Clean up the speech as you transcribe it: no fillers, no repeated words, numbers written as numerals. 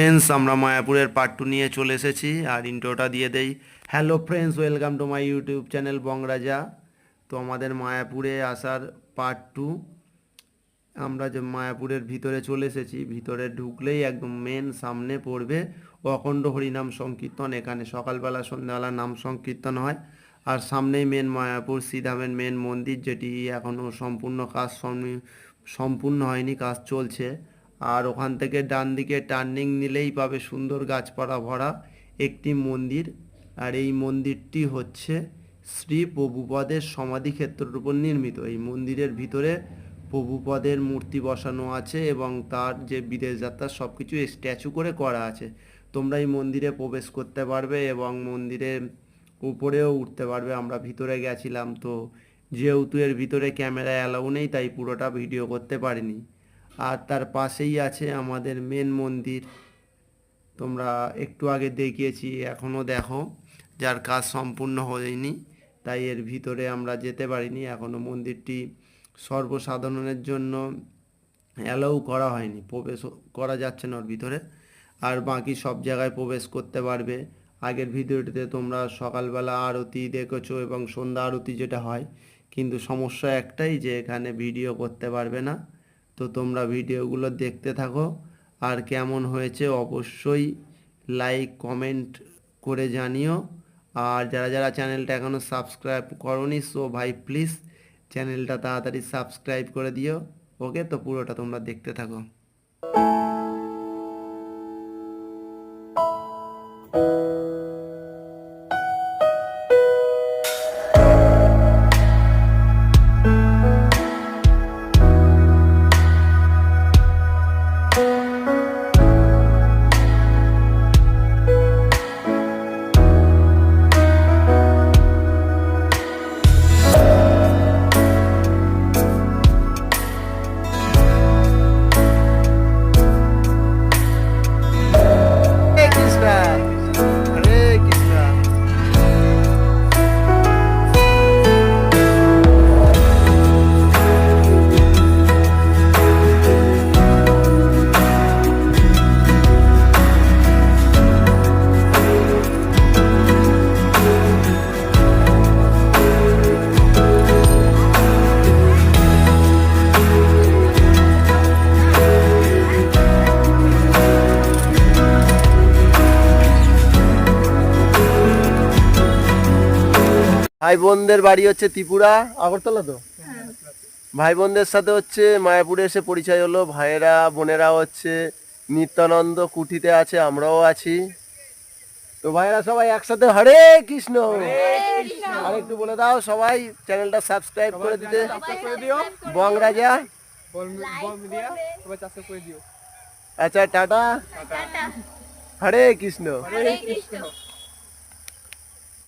Friends, আমরা মায়াপুরের part 2 নিয়ে চলে এসেছি আর ইন্ট্রোটা দিয়ে দেই। Hello friends, welcome to my YouTube channel Bongraja. তো আমাদের মায়াপুরে আসার পার্ট 2। আমরা যে মায়াপুরের ভিতরে চলে এসেছি, ভিতরে ঢুকলেই একদম মেন সামনে পড়বে অখণ্ড হরিনাম সংকীর্তন। এখানে সকালবেলা সন্ধ্যাবেলা নাম সংকীর্তন হয়। আর সামনেই মেন মায়াপুর শ্রীধামের মেন মন্দির, যেটি এখনও সম্পূর্ণ কাজ সম্পূর্ণ হয়নি, কাজ চলছে। আর ওখান থেকে ডান দিকে টার্নিং নিলেই পাবে সুন্দর গাছপালা ভরা একটি মন্দির। আর এই মন্দিরটি হচ্ছে শ্রী প্রভুপদের সমাধিক্ষেত্রের উপর নির্মিত। এই মন্দিরের ভিতরে প্রভুপদের মূর্তি বসানো আছে এবং তার যে বিদেশ যাত্রা সব কিছু স্ট্যাচু করে করা আছে। তোমরা এই মন্দিরে প্রবেশ করতে পারবে এবং মন্দিরের উপরেও উঠতে পারবে। আমরা ভিতরে গেছিলাম, তো যেহেতু এর ভিতরে ক্যামেরা অ্যালাউ নেই তাই পুরোটা ভিডিও করতে পারিনি। আর তার পাশেই আছে আমাদের মেন মন্দির, তোমরা একটু আগে দেখিয়েছি, এখনও দেখো, যার কাজ সম্পূর্ণ হয়নি তাই এর ভিতরে আমরা যেতে পারিনি। এখনও মন্দিরটি সর্বসাধারণের জন্য অ্যালাউ করা হয়নি, প্রবেশ করা যাচ্ছে না ওর ভিতরে। আর বাকি সব জায়গায় প্রবেশ করতে পারবে। আগের ভিডিওটিতে তোমরা সকালবেলা আরতি দেখেছো এবং সন্ধ্যা আরতি যেটা হয়, কিন্তু সমস্যা একটাই যে এখানে ভিডিও করতে পারবে না। তো তোমরা ভিডিওগুলো দেখতে থাকো, আর কেমন হয়েছে অবশ্যই লাইক কমেন্ট করে জানিও। আর যারা যারা চ্যানেলটা এখনও সাবস্ক্রাইব করোনি, সো ভাই প্লিজ চ্যানেলটা তাড়াতাড়ি সাবস্ক্রাইব করে দিও। ওকে, তো পুরোটা তোমরা দেখতে থাকো। ভাই বোনদের বাড়ি হচ্ছে ত্রিপুরা, আগরতলা। তো ভাই বোনদের সাথে হচ্ছে মায়াপুরে এসে পরিচয় হলো। ভাইয়েরা বোনেরা হচ্ছে নিত্যানন্দ কুঠিতে আছে, আমরাও আছি। তো ভাইয়েরা সবাই একসাথে হরে কৃষ্ণ। আর একটু বলে দাও সবাই চ্যানেলটা সাবস্ক্রাইব করে দিতে, বংরাজা। আচ্ছা, টাটা, হরে কৃষ্ণ।